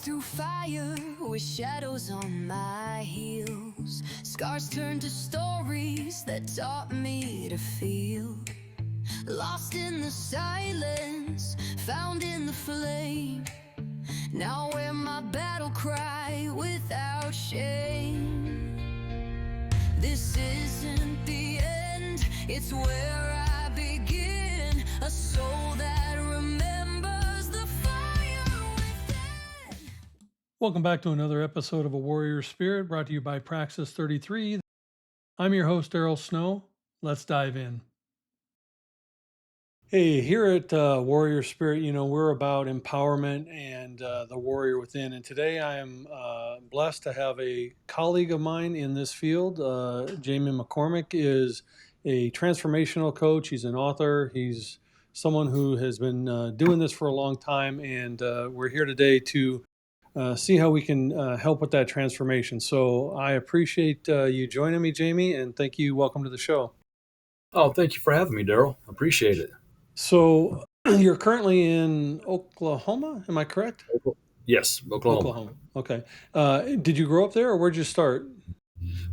through fire with shadows on my heels. Scars turn to stories that taught me to feel. Lost in the silence, found in the flame. Now wear my battle cry without shame. This isn't the end, it's where I begin. A soul that remembers the fire within. Welcome back to another episode of A Warrior Spirit, brought to you by Praxis 33. I'm your host, Daryl Snow. Let's dive in. Hey, here at Warrior Spirit, we're about empowerment and the warrior within. And today I am blessed to have a colleague of mine in this field. Jaime McCormick is a transformational coach. He's an author. He's someone who has been doing this for a long time. And we're here today to see how we can help with that transformation. So I appreciate you joining me, Jaime, and thank you. Welcome to the show. Oh, thank you for having me, Daryl. Appreciate it. So you're currently in Oklahoma, am I correct? Yes, Oklahoma. Okay. Did you grow up there, or where'd you start?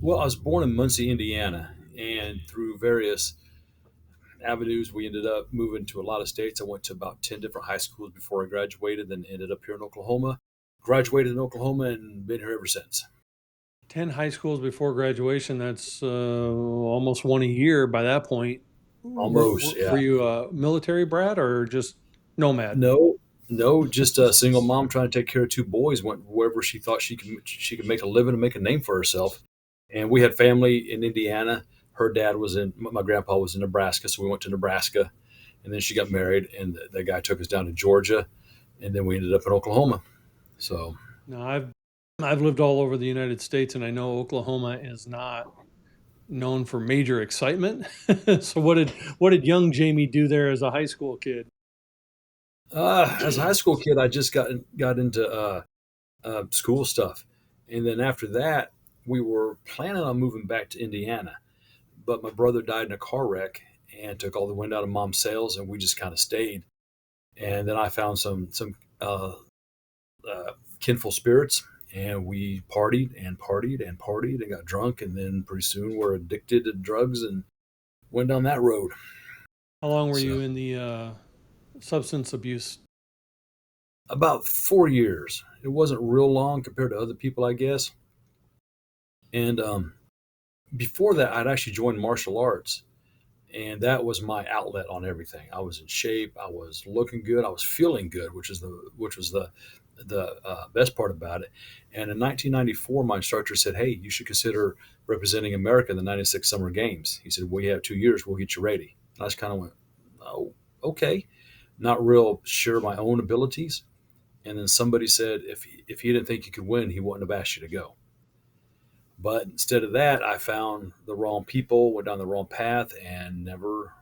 Well, I was born in Muncie, Indiana, and through various avenues, we ended up moving to a lot of states. I went to about 10 different high schools before I graduated, then ended up here in Oklahoma. Graduated in Oklahoma and been here ever since. 10 high schools before graduation. That's almost one a year by that point. Almost, yeah. Were you a military brat or just nomad? No, just a single mom trying to take care of two boys. Went wherever she thought she could make a living and make a name for herself. And we had family in Indiana. Her dad my grandpa was in Nebraska, so we went to Nebraska. And then she got married, and the guy took us down to Georgia, and then we ended up in Oklahoma. So now I've lived all over the United States, and I know Oklahoma is not known for major excitement. So what did young Jaime do there as a high school kid? As a high school kid, I just got into school stuff, and then after that, we were planning on moving back to Indiana, but my brother died in a car wreck and took all the wind out of Mom's sails, and we just kind of stayed. And then I found some kinful spirits, and we partied and got drunk, and then pretty soon we're addicted to drugs and went down that road. How long were you in the substance abuse? About 4 years. It wasn't real long compared to other people, I guess. And before that, I'd actually joined martial arts, and that was my outlet on everything. I was in shape, I was looking good, I was feeling good, which was the best part about it. And in 1994, my instructor said, "Hey, you should consider representing America in the '96 Summer Games." He said, "We have 2 years, we'll get you ready." And I just kind of went, "Oh, okay." Not real sure of my own abilities. And then somebody said, if he didn't think you could win, he wouldn't have asked you to go. But instead of that, I found the wrong people, went down the wrong path, and never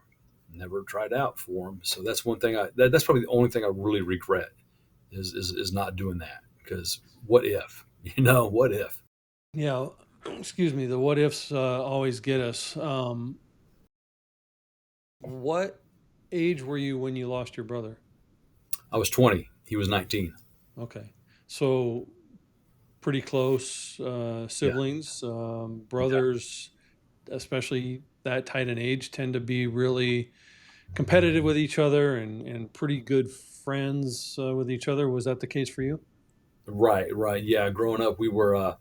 tried out for them. So that's one thing that's probably the only thing I really regret is not doing that. Because what if? What if? Yeah, excuse me. The what ifs always get us. What age were you when you lost your brother? I was 20. He was 19. Okay. So pretty close siblings, brothers, especially that tight an age, tend to be really competitive with each other and pretty good friends with each other. Was that the case for you? Right. Yeah. Growing up, we were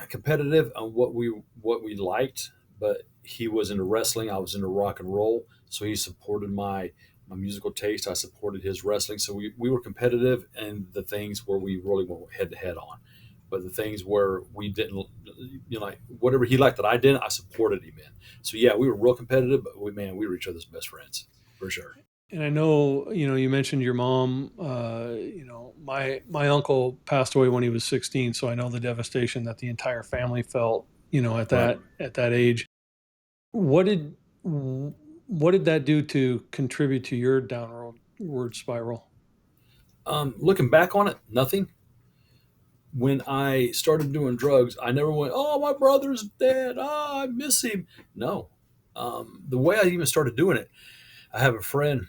competitive on what we liked, but he was into wrestling. I was into rock and roll, so he supported my musical taste. I supported his wrestling, so we were competitive in the things where we really went head to head on. But the things where we didn't, like whatever he liked that I didn't, I supported him in. So yeah, we were real competitive, but we were each other's best friends for sure. And I know, you mentioned your mom. My uncle passed away when he was 16, so I know the devastation that the entire family felt, at that age. What did that do to contribute to your downward spiral? Looking back on it, nothing. When I started doing drugs, I never went, "Oh, my brother's dead. Oh, I miss him." No. The way I even started doing it, I have a friend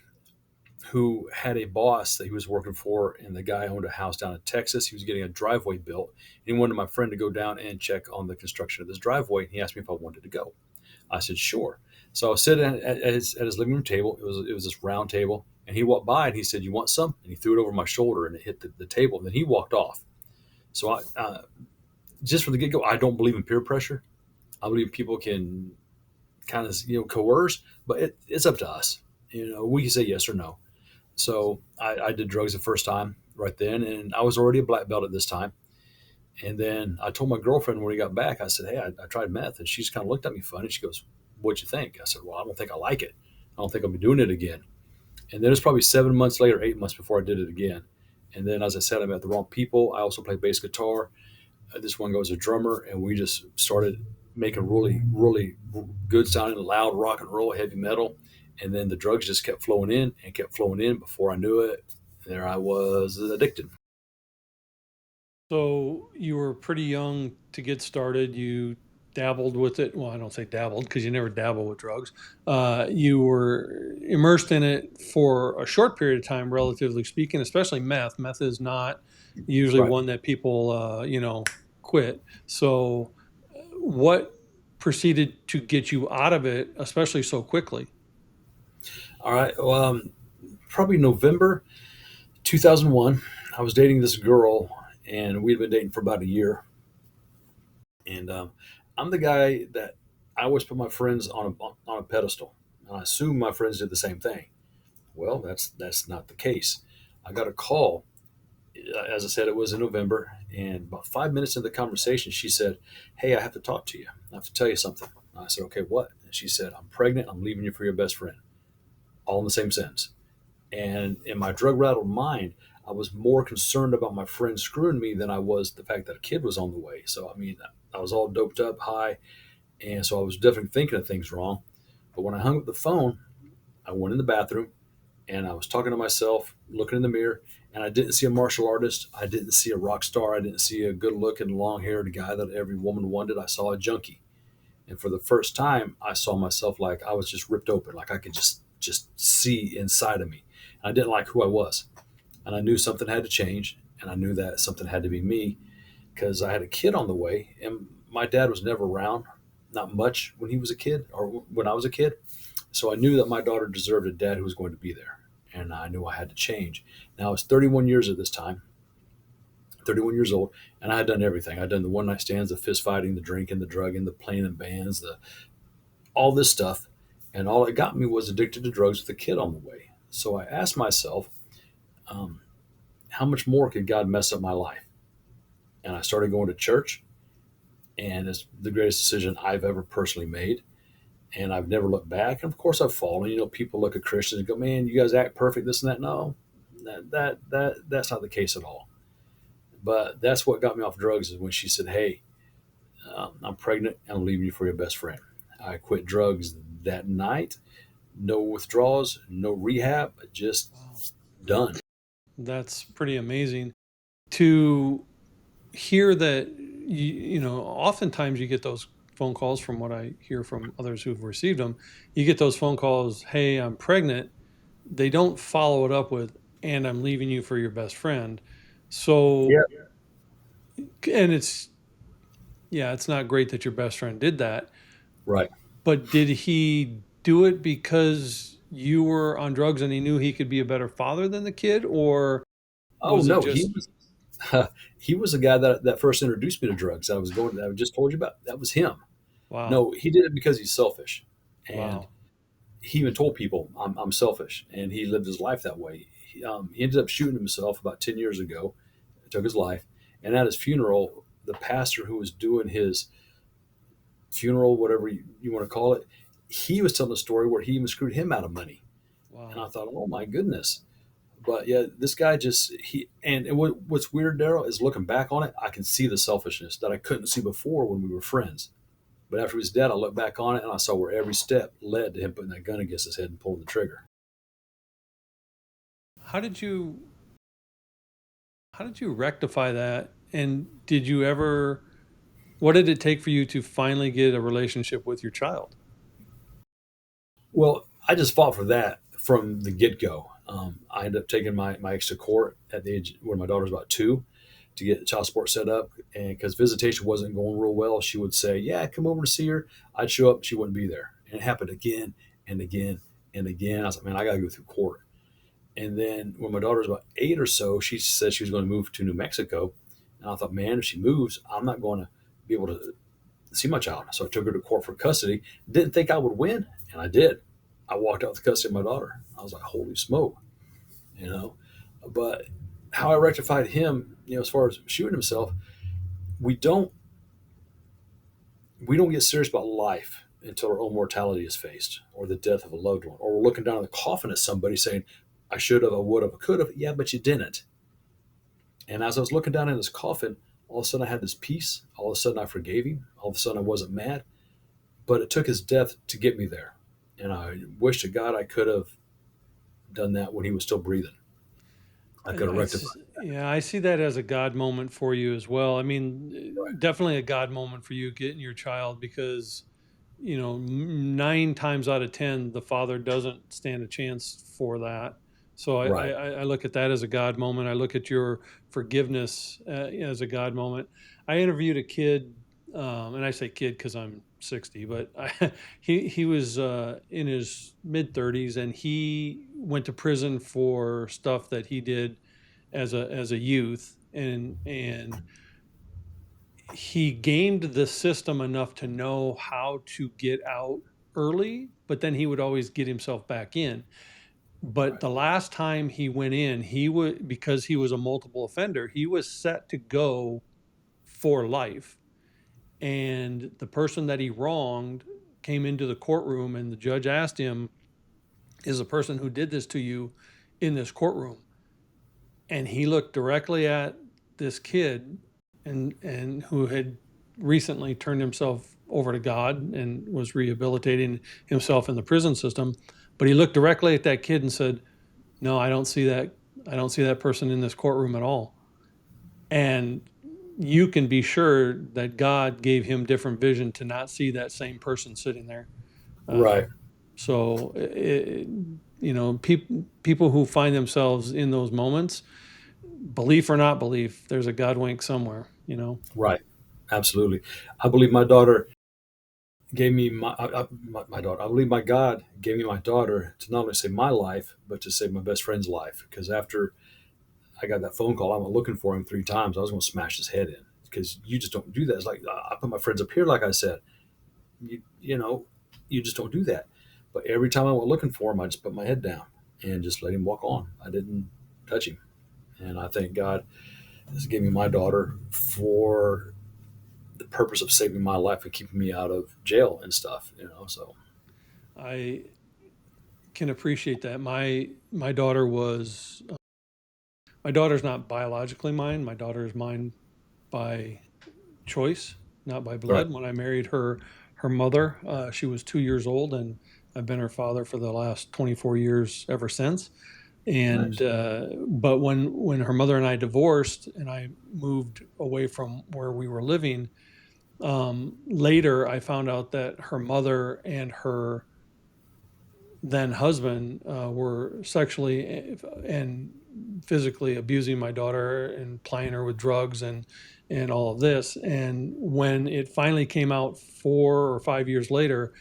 who had a boss that he was working for, and the guy owned a house down in Texas. He was getting a driveway built, and he wanted my friend to go down and check on the construction of this driveway. He asked me if I wanted to go. I said sure. So I was sitting at his living room table. It was this round table, and he walked by and he said, "You want some?" And he threw it over my shoulder, and it hit the table. And then he walked off. So just from the get go, I don't believe in peer pressure. I believe people can kind of coerce, but it's up to us. We can say yes or no. So I did drugs the first time right then, and I was already a black belt at this time. And then I told my girlfriend when we got back, I said, "Hey, I tried meth," and she just kind of looked at me funny. She goes, "What'd you think?" I said, "Well, I don't think I like it. I don't think I'll be doing it again." And then it was probably 7 months later, 8 months before I did it again. And then, as I said, I met the wrong people. I also play bass guitar. This one goes a drummer, and we just started making really, really good sounding, loud rock and roll, heavy metal. And then the drugs just kept flowing in and kept flowing in. Before I knew it, there I was addicted. So you were pretty young to get started. You dabbled with it. Well, I don't say dabbled because you never dabble with drugs. You were immersed in it for a short period of time, relatively speaking, especially meth. Meth is not usually Right. one that people, quit. So what proceeded to get you out of it, especially so quickly? All right. Well, probably November 2001. I was dating this girl, and we'd been dating for about a year. And I'm the guy that I always put my friends on a pedestal, and I assume my friends did the same thing. Well, that's not the case. I got a call. As I said, it was in November, and about 5 minutes into the conversation, she said, "Hey, I have to talk to you. I have to tell you something." I said, "Okay, what?" And she said, "I'm pregnant. I'm leaving you for your best friend." All in the same sentence. And in my drug rattled mind, I was more concerned about my friend screwing me than I was the fact that a kid was on the way. So, I mean, I was all doped up, high, and so I was definitely thinking of things wrong. But when I hung up the phone, I went in the bathroom and I was talking to myself, looking in the mirror, and I didn't see a martial artist. I didn't see a rock star. I didn't see a good looking, long haired guy that every woman wanted. I saw a junkie. And for the first time, I saw myself like I was just ripped open, like I could just see inside of me. And I didn't like who I was, and I knew something had to change, and I knew that something had to be me because I had a kid on the way, and my dad was never around, not much when he was a kid or when I was a kid. So I knew that my daughter deserved a dad who was going to be there, and I knew I had to change. Now I was 31 years at this time, 31 years old, and I had done everything. I'd done the one night stands, the fist fighting, the drinking, the drugging, the playing in bands, the all this stuff, and all it got me was addicted to drugs with a kid on the way. So I asked myself, um, how much more could God mess up my life? And I started going to church, and it's the greatest decision I've ever personally made. And I've never looked back. And of course, I've fallen. People look at Christians and go, "Man, you guys act perfect, this and that." No, that's not the case at all. But that's what got me off drugs is when she said, "Hey, I'm pregnant and I'm leaving you for your best friend." I quit drugs that night. No withdrawals, no rehab, just Wow. done. That's pretty amazing to hear that. Oftentimes you get those phone calls from what I hear from others who've received them. You get those phone calls, "Hey, I'm pregnant." They don't follow it up with, "And I'm leaving you for your best friend." Yeah. So, and it's not great that your best friend did that, Right. but did he do it because you were on drugs and he knew he could be a better father than the kid? Or Oh was it no, he just, was he was the guy that first introduced me to drugs. That I just told you about. That was him. wow, No, he did it because he's selfish, and wow, he even told people I'm selfish, and he lived his life that way. He ended up shooting himself about 10 years ago. Took his life, and at his funeral, the pastor who was doing his funeral, whatever you want to call it, he was telling a story where he even screwed him out of money. And I wow. thought, oh my goodness. But yeah, this guy just and what's weird, Daryl, is looking back on it, I can see the selfishness that I couldn't see before when we were friends. But after he was dead, I looked back on it and I saw where every step led to him putting that gun against his head and pulling the trigger. How did you, how did you rectify that? And did you ever, what did it take for you to finally get a relationship with your child? Well, I just fought for that from the get go. I ended up taking my ex to court at the age when my daughter was about 2 to get child support set up. And because visitation wasn't going real well, she would say, "Yeah, come over to see her." I'd show up, she wouldn't be there. And it happened again and again and again. I was like, man, I got to go through court. And then when my daughter was about 8 or so, she said she was going to move to New Mexico. And I thought, man, if she moves, I'm not going to be able to see my child. So I took her to court for custody. Didn't think I would win, and I did. I walked out with custody of my daughter. I was like, holy smoke, you know. But how I rectified him, as far as shooting himself, we don't we don't get serious about life until our own mortality is faced, or the death of a loved one, or we're looking down on the coffin at somebody saying, "I should have, I would have, I could have." Yeah, but you didn't. And as I was looking down in his coffin, all of a sudden I had this peace. All of a sudden I forgave him. All of a sudden I wasn't mad. But it took his death to get me there. And I wish to God I could have done that when he was still breathing. I could have rectified. Yeah, I see that as a God moment for you as well. I Right. mean, definitely a God moment for you getting your child because, 9 times out of 10, the father doesn't stand a chance for that. So Right. I look at that as a God moment. I look at your forgiveness as a God moment. I interviewed a kid, and I say kid because I'm 60, but he was in his mid 30s, and he went to prison for stuff that he did as a youth, and he gamed the system enough to know how to get out early, but then he would always get himself back in. But Right. the last time he went in, he would, because he was a multiple offender, he was set to go for life. And the person that he wronged came into the courtroom, and the judge asked him, "Is the person who did this to you in this courtroom?" And he looked directly at this kid, and who had recently turned himself over to God and was rehabilitating himself in the prison system. But he looked directly at that kid and said, "No, I don't see that. I don't see that person in this courtroom at all." And you can be sure that God gave him different vision to not see that same person sitting there. Right. So, people who find themselves in those moments, belief or not belief, there's a God wink somewhere. Right. Absolutely. I believe my daughter gave me my daughter. I believe my God gave me my daughter to not only save my life, but to save my best friend's life. Because after I got that phone call, I went looking for him 3 times. I was going to smash his head in because you just don't do that. It's like I put my friends up here, like I said, you know, you just don't do that. But every time I went looking for him, I just put my head down and just let him walk on. I didn't touch him. And I thank God has given me my daughter for the purpose of saving my life and keeping me out of jail and stuff. So I can appreciate that. My daughter was my daughter's not biologically mine. My daughter is mine by choice, not by right, blood. When I married her mother, she was 2 years old, and I've been her father for the last 24 years ever since. And nice, but when her mother and I divorced, and I moved away from where we were living, later I found out that her mother and her then husband were sexually and physically abusing my daughter and plying her with drugs and all of this. And when it finally came out 4 or 5 years later,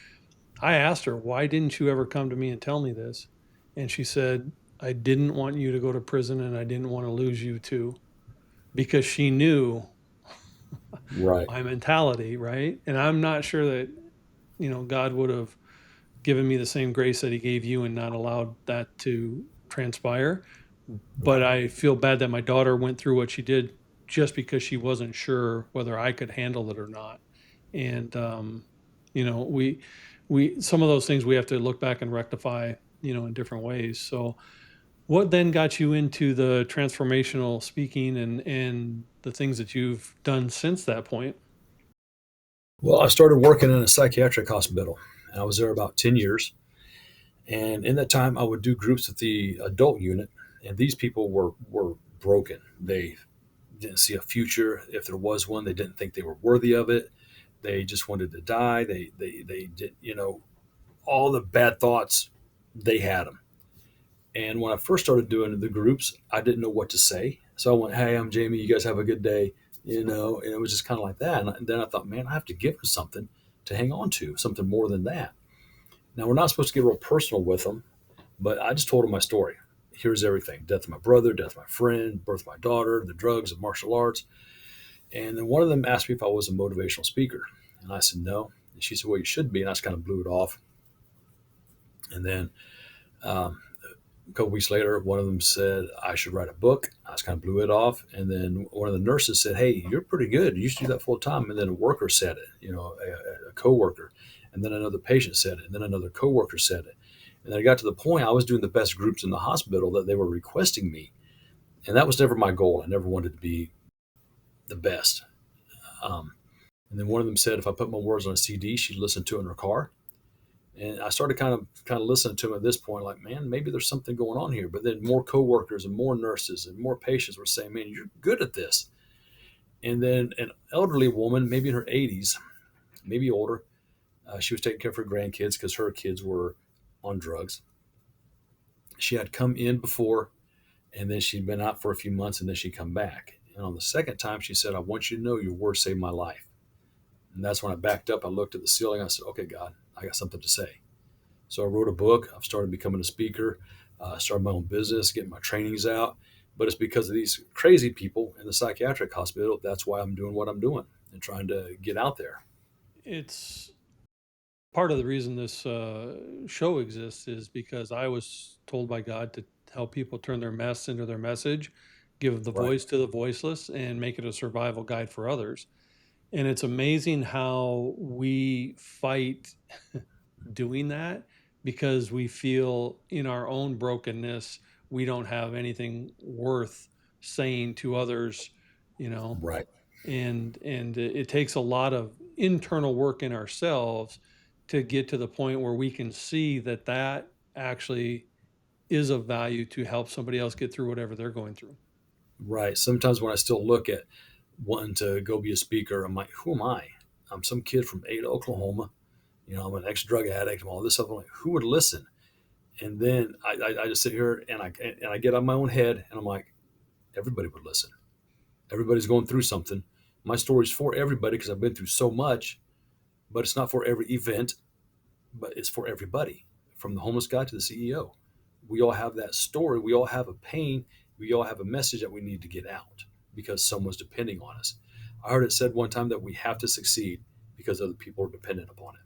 I asked her, "Why didn't you ever come to me and tell me this?" And she said, "I didn't want you to go to prison, and I didn't want to lose you too," because she knew right, my mentality, right? And I'm not sure that God would have given me the same grace that he gave you and not allowed that to transpire. But right, I feel bad that my daughter went through what she did just because she wasn't sure whether I could handle it or not. And we some of those things we have to look back and rectify, in different ways. So what then got you into the transformational speaking and the things that you've done since that point? Well, I started working in a psychiatric hospital. I was there about 10 years. And in that time, I would do groups with the adult unit. And these people were broken. They didn't see a future. If there was one, they didn't think they were worthy of it. They just wanted to die. They did, all the bad thoughts, they had them. And when I first started doing the groups, I didn't know what to say. So I went, "Hey, I'm Jamie. You guys have a good day." And it was just kind of like that. And then I thought, man, I have to give them something to hang on to, something more than that. Now, we're not supposed to get real personal with them, but I just told them my story. Here's everything: death of my brother, death of my friend, birth of my daughter, the drugs, and martial arts. And then one of them asked me if I was a motivational speaker. And I said, no. And she said, well, you should be. And I just kind of blew it off. And then um, a couple weeks later, one of them said I should write a book. I just kind of blew it off. And then one of the nurses said, hey, you're pretty good. You should do that full time. And then a worker said it, a coworker. And then another patient said it. And then another coworker said it. And then I got to the point I was doing the best groups in the hospital that they were requesting me. And that was never my goal. I never wanted to be the best. Um, and then one of them said if I put my words on a CD, she'd listen to it in her car. And I started kind of listening to him at this point, like, man, maybe there's something going on here. But then more coworkers and more nurses and more patients were saying, man, you're good at this. And then an elderly woman, maybe in her 80s, maybe older, she was taking care of her grandkids because her kids were on drugs. She had come in before, and then she'd been out for a few months, and then she'd come back. And on the second time, she said, I want you to know your words saved my life. And that's when I backed up. I looked at the ceiling. I said, okay, God, I got something to say. So I wrote a book. I've started becoming a speaker, started my own business, getting my trainings out. But it's because of these crazy people in the psychiatric hospital. That's why I'm doing what I'm doing and trying to get out there. It's part of the reason this show exists is because I was told by God to help people turn their mess into their message, give the Right. voice to the voiceless, and make it a survival guide for others. And it's amazing how we fight doing that because we feel in our own brokenness we don't have anything worth saying to others, you know. Right. And it takes a lot of internal work in ourselves to get to the point where we can see that that actually is of value to help somebody else get through whatever they're going through. Right. Sometimes when I still look at wanting to go be a speaker, I'm like, who am I? I'm some kid from Ada, Oklahoma. I'm an ex drug addict and all this stuff. I'm like, who would listen? And then I just sit here and I get on my own head and I'm like, everybody would listen. Everybody's going through something. My story's for everybody because I've been through so much, but it's not for every event, but it's for everybody, from the homeless guy to the CEO. We all have that story. We all have a pain. We all have a message that we need to get out because someone's depending on us. I heard it said one time that we have to succeed because other people are dependent upon it.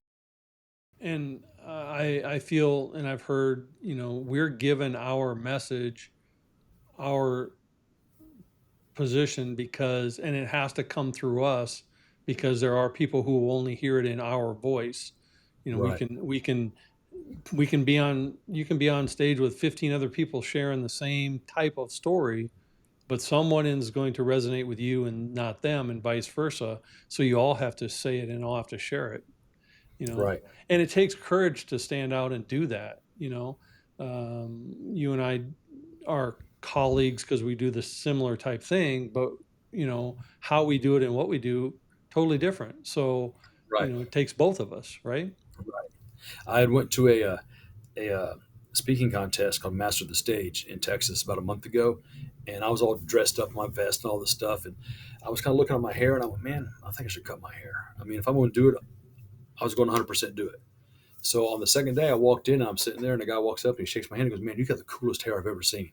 And I feel, and I've heard, we're given our message, our position because, and it has to come through us because there are people who will only hear it in our voice. We Right. can, we can be on, you can be on stage with 15 other people sharing the same type of story, but someone is going to resonate with you and not them, and vice versa. So you all have to say it and all have to share it, you know. Right. And it takes courage to stand out and do that. You and I are colleagues because we do the similar type thing, but how we do it and what we do totally different. So Right. it takes both of us, right? Right. I had went to a speaking contest called Master of the Stage in Texas about a month ago, and I was all dressed up in my vest and all this stuff, and I was kind of looking at my hair, and I went, man, I think I should cut my hair. I mean, if I'm going to do it, I was going to 100% do it. So on the second day, I walked in, and I'm sitting there, and the guy walks up and he shakes my hand and goes, man, you got the coolest hair I've ever seen.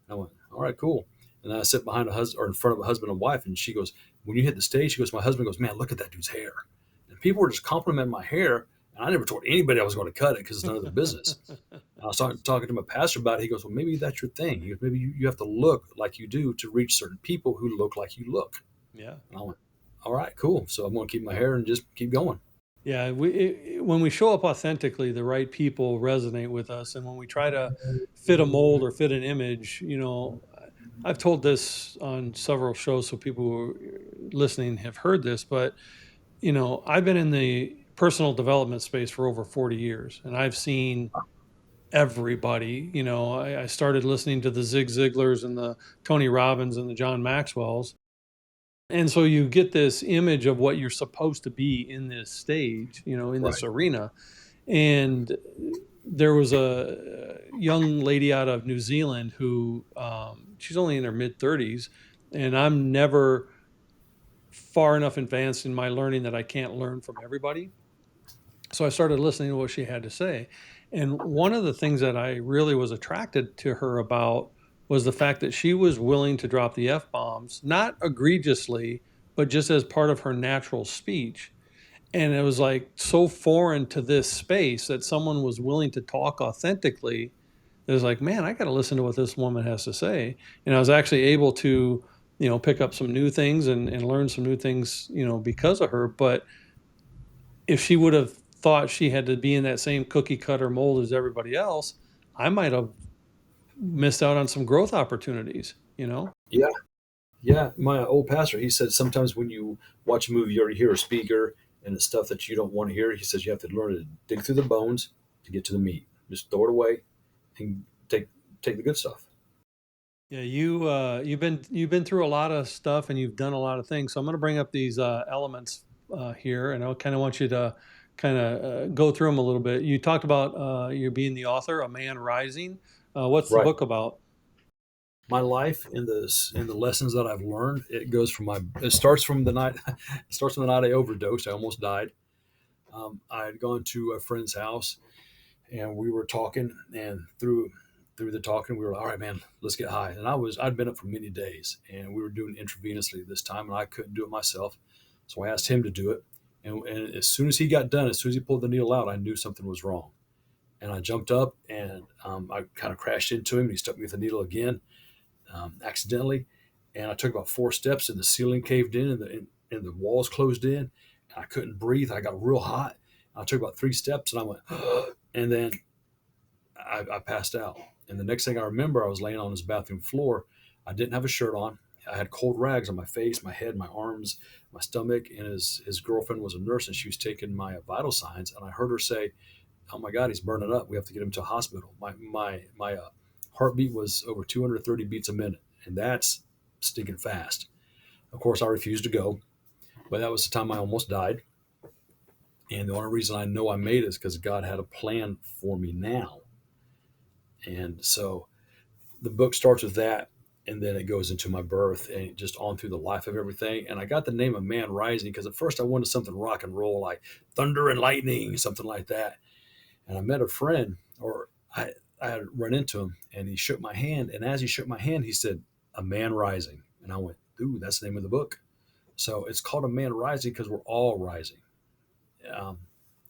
And I went, all right, cool. And then I sit behind a husband or in front of a husband and wife, and she goes, when you hit the stage, she goes, my husband goes, man, look at that dude's hair. And people were just complimenting my hair, and I never told anybody I was going to cut it because it's none of their business. And I was talking to my pastor about it. He goes, well, maybe that's your thing. He goes, maybe you have to look like you do to reach certain people who look like you look. Yeah. And I went, all right, cool. So I'm going to keep my hair and just keep going. Yeah, when we show up authentically, the right people resonate with us, and when we try to fit a mold or fit an image, I've told this on several shows, so people who are listening have heard this, but I've been in the personal development space for over 40 years, and I've seen everybody. I started listening to the Zig Ziglars and the Tony Robbins and the John Maxwells. And so you get this image of what you're supposed to be in this stage, in this Right. arena. And there was a young lady out of New Zealand who she's only in her mid 30s, and I'm never far enough advanced in my learning that I can't learn from everybody. So I started listening to what she had to say. And one of the things that I really was attracted to her about was the fact that she was willing to drop the F bombs, not egregiously, but just as part of her natural speech. And it was like so foreign to this space that someone was willing to talk authentically. It was like, man, I got to listen to what this woman has to say. And I was actually able to, pick up some new things and learn some new things, because of her. But if she would have thought she had to be in that same cookie cutter mold as everybody else, I might have missed out on some growth opportunities. Yeah, yeah. My old pastor, he said sometimes when you watch a movie, you already hear a speaker and the stuff that you don't want to hear. He says you have to learn to dig through the bones to get to the meat. Just throw it away and take the good stuff. Yeah, you've been through a lot of stuff and you've done a lot of things. So I'm going to bring up these elements here, and I kind of want you to kind of go through them a little bit. You talked about you being the author, A Man Rising. What's the Right. book about? My life in the lessons that I've learned, it starts from the night it starts from the night I overdosed. I almost died. I had gone to a friend's house and we were talking, and through the talking we were like, all right, man, let's get high. And I'd been up for many days, and we were doing intravenously this time, and I couldn't do it myself, so I asked him to do it. And as soon as he got done, as soon as he pulled the needle out, I knew something was wrong. And I jumped up and I kind of crashed into him, and he stuck me with the needle again, accidentally. And I took about 4 steps, and the ceiling caved in, and the walls closed in, and I couldn't breathe. I got real hot. I took about 3 steps, and I went, and then I passed out. And the next thing I remember, I was laying on his bathroom floor. I didn't have a shirt on. I had cold rags on my face, my head, my arms, my stomach. And his girlfriend was a nurse, and she was taking my vital signs. And I heard her say, "Oh my God, he's burning up. We have to get him to a hospital." My heartbeat was over 230 beats a minute, and that's stinking fast. Of course, I refused to go, but that was the time I almost died. And the only reason I know I made it is because God had a plan for me now. And so the book starts with that, and then it goes into my birth and just on through the life of everything. And I got the name of Man Rising because at first I wanted something rock and roll, like thunder and lightning, something like that. And I met a friend, or I had run into him, and he shook my hand. And as he shook my hand, he said, "A Man Rising." And I went, "Ooh, that's the name of the book." So it's called A Man Rising because we're all rising. Um,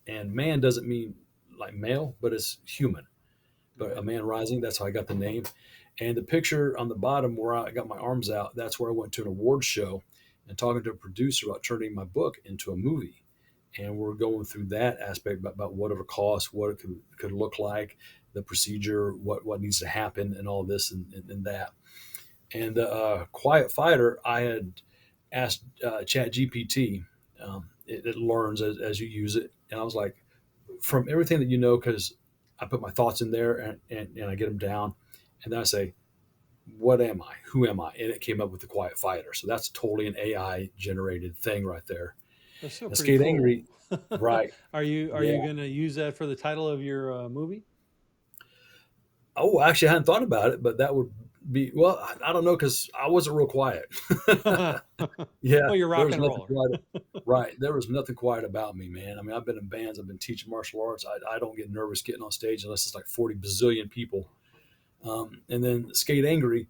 and man doesn't mean like male, but it's human. But A Right. Man Rising, that's how I got the name. And the picture on the bottom where I got my arms out, that's where I went to an award show and talking to a producer about turning my book into a movie. And we're going through that aspect about what it would cost, what it could look like, the procedure, what needs to happen, and all this and that. And the Quiet Fighter, I had asked Chat GPT. It learns as you use it. And I was like, from everything that you know, because I put my thoughts in there, and I get them down. And then I say, what am I? Who am I? And it came up with the Quiet Fighter. So that's totally an AI generated thing right there. That's still And pretty Skate cool. Angry, right? Are you Yeah. going to use that for the title of your movie? Oh, actually, I hadn't thought about it, but that would be, well, I don't know, because I wasn't real quiet. Well, Yeah, you're there rock was and nothing roller. quiet. Right. There was nothing quiet about me, man. I mean, I've been in bands, I've been teaching martial arts. I don't get nervous getting on stage unless it's like 40 bazillion people. And then Skate Angry,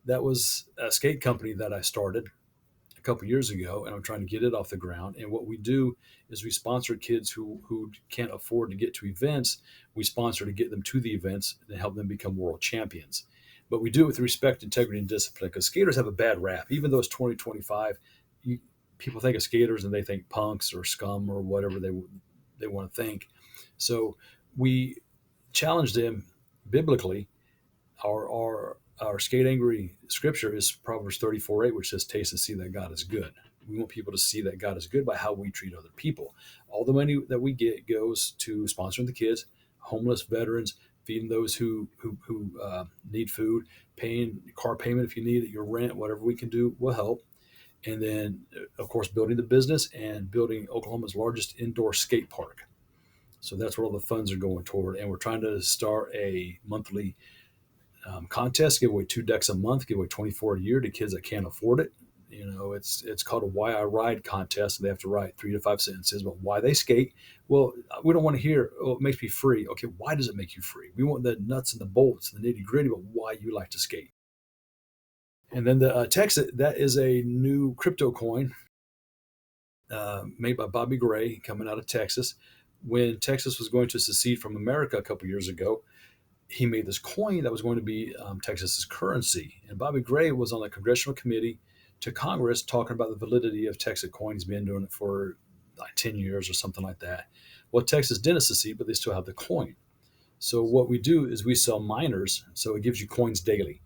that was a skate company that I started a couple years ago, and I'm trying to get it off the ground. And what we do is we sponsor kids who can't afford to get to events. We sponsor to get them to the events and help them become world champions. But we do it with respect, integrity, and discipline, because skaters have a bad rap. Even though it's 2025, you, people think of skaters and they think punks or scum or whatever they want to think. So we challenge them biblically. Our skate angry scripture is Proverbs 34:8, which says, "Taste and see that God is good." We want people to see that God is good by how we treat other people. All the money that we get goes to sponsoring the kids, homeless veterans, feeding those who need food, paying car payment if you need it, your rent, whatever we can do will help. And then, of course, building the business and building Oklahoma's largest indoor skate park. So that's where all the funds are going toward. And we're trying to start a monthly contest, give away 2 decks a month, give away 24 a year to kids that can't afford it. It's called a Why I Ride contest. And they have to write 3 to 5 sentences about why they skate. Well, we don't want to hear, oh, it makes me free. Okay, why does it make you free? We want the nuts and the bolts, the nitty gritty about why you like to skate. And then the Texas, that is a new crypto coin made by Bobby Gray coming out of Texas. When Texas was going to secede from America a couple years ago, he made this coin that was going to be Texas's currency. And Bobby Gray was on the congressional committee to Congress talking about the validity of Texas coin. He's been doing it for like 10 years or something like that. Well, Texas didn't secede, but they still have the coin. So what we do is we sell miners. So it gives you coins daily.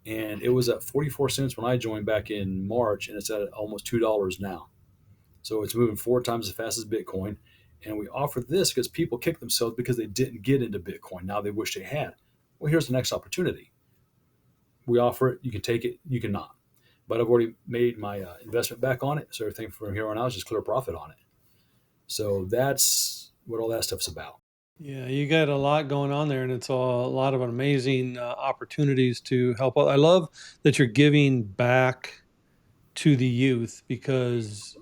And it was at 44 cents when I joined back in March, and it's at almost $2 now. So it's moving 4 times as fast as Bitcoin. And we offer this because people kick themselves because they didn't get into Bitcoin. Now they wish they had. Well, here's the next opportunity. We offer it. You can take it. You cannot. But I've already made my investment back on it. So everything from here on out is just clear profit on it. So that's what all that stuff's about. Yeah, you got a lot going on there, and it's a lot of amazing opportunities to help out. I love that you're giving back to the youth because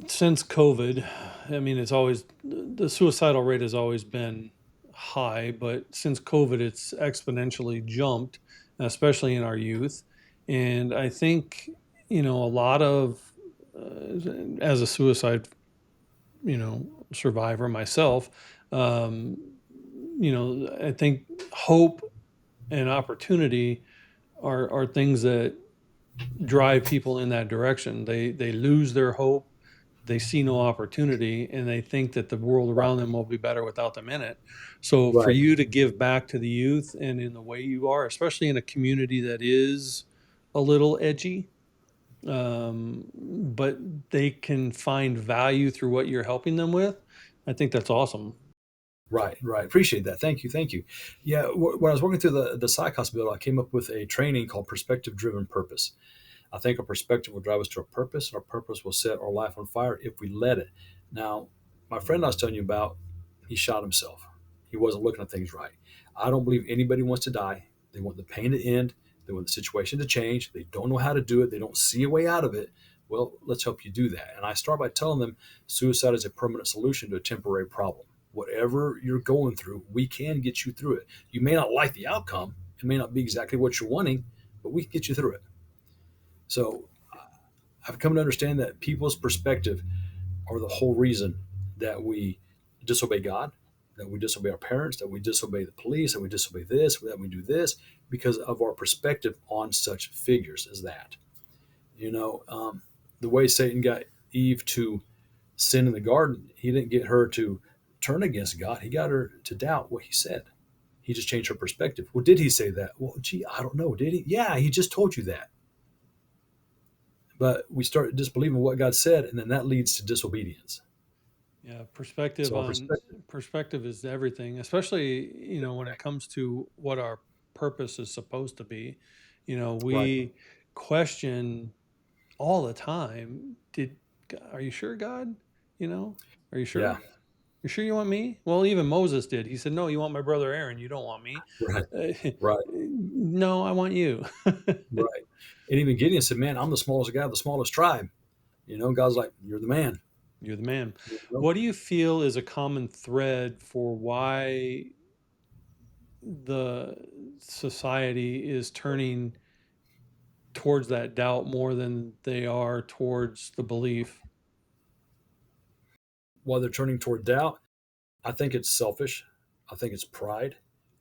since COVID, I mean, it's always the suicidal rate has always been high, but since COVID, it's exponentially jumped, especially in our youth. And I think, a lot of, as a suicide, survivor myself, I think hope and opportunity are things that drive people in that direction. They lose their hope, they see no opportunity, and they think that the world around them will be better without them in it. So for Right. you to give back to the youth and in the way you are, especially in a community that is a little edgy, but they can find value through what you're helping them with, I think that's awesome. Right. Right. Appreciate that. Thank you. Thank you. Yeah. When I was working through the Psychos bill, I came up with a training called perspective driven purpose. I think our perspective will drive us to our purpose, and our purpose will set our life on fire if we let it. Now, my friend I was telling you about, he shot himself. He wasn't looking at things right. I don't believe anybody wants to die. They want the pain to end. They want the situation to change. They don't know how to do it. They don't see a way out of it. Well, let's help you do that. And I start by telling them suicide is a permanent solution to a temporary problem. Whatever you're going through, we can get you through it. You may not like the outcome. It may not be exactly what you're wanting, but we can get you through it. So I've come to understand that people's perspective are the whole reason that we disobey God, that we disobey our parents, that we disobey the police, that we disobey this, that we do this, because of our perspective on such figures as that. You know, the way Satan got Eve to sin in the garden, he didn't get her to turn against God. He got her to doubt what he said. He just changed her perspective. Well, did he say that? Well, gee, I don't know. Did he? Yeah, he just told you that. But we start disbelieving what God said, and then that leads to disobedience. Yeah, perspective So our on perspective, perspective is everything, especially, when it comes to what our purpose is supposed to be. right? We question all the time, are you sure, God? Are you Yeah, sure? You sure you want me? Well, even Moses did. He said, "No, you want my brother Aaron. You don't want me." right, Uh, right, no, I want you. right. And even Gideon said, "Man, I'm the smallest guy, the smallest tribe." God's like, "You're the man." You're the man. You know? What do you feel is a common thread for why the society is turning towards that doubt more than they are towards the belief? While they're turning toward doubt, I think it's selfish. I think it's pride.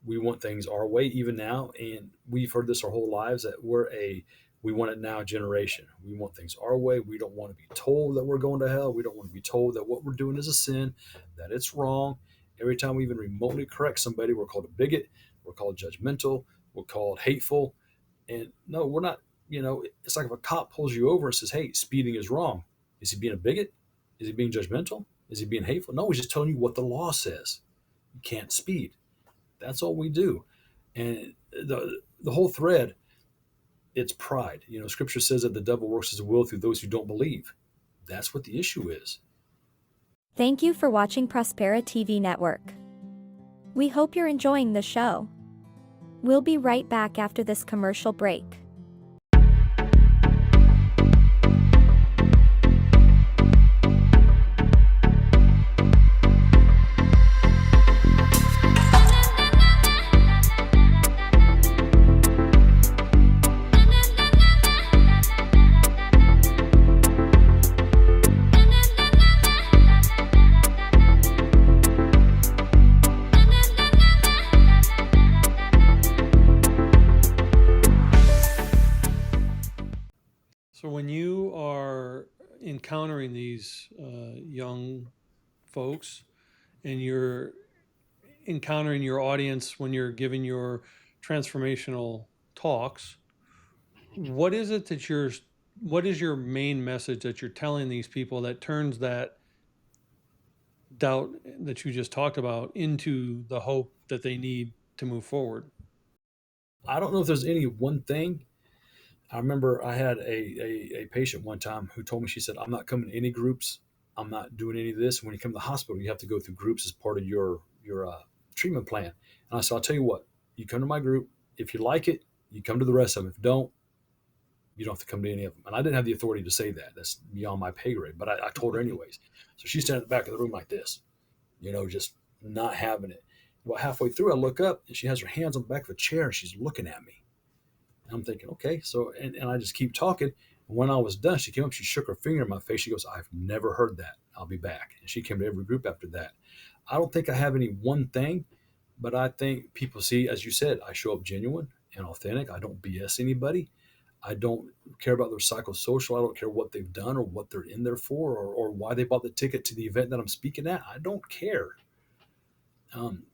We want things our way even now, and we've heard this our whole lives that we want it now generation. We want things our way. We don't want to be told that we're going to hell. We don't want to be told that what we're doing is a sin, that it's wrong. Every time we even remotely correct somebody, we're called a bigot, we're called judgmental, we're called hateful. And no, we're not. It's like if a cop pulls you over and says, "Hey, speeding is wrong." Is he being a bigot? Is he being judgmental? Is he being hateful? No, he's just telling you what the law says. You can't speed. That's all we do. And the whole thread, it's pride. Scripture says that the devil works his will through those who don't believe. That's what the issue is. Thank you for watching Prospera TV Network. We hope you're enjoying the show. We'll be right back after this commercial break. So when you are encountering these young folks and you're encountering your audience when you're giving your transformational talks, what is it that what is your main message that you're telling these people that turns that doubt that you just talked about into the hope that they need to move forward? I don't know if there's any one thing. I remember I had a patient one time who told me, she said, I'm not coming to any groups. I'm not doing any of this. When you come to the hospital, you have to go through groups as part of your treatment plan. And I said, I'll tell you what, you come to my group. If you like it, you come to the rest of them. If you don't, you don't have to come to any of them. And I didn't have the authority to say that. That's beyond my pay grade. But I told her anyways. So she's standing at the back of the room like this, just not having it. About halfway through, I look up and she has her hands on the back of a chair and she's looking at me. And I'm thinking, okay. So, and I just keep talking. And when I was done, she came up, she shook her finger in my face. She goes, I've never heard that. I'll be back. And she came to every group after that. I don't think I have any one thing, but I think people see, as you said, I show up genuine and authentic. I don't BS anybody. I don't care about their psychosocial. I don't care what they've done or what they're in there for, or why they bought the ticket to the event that I'm speaking at. I don't care. Um,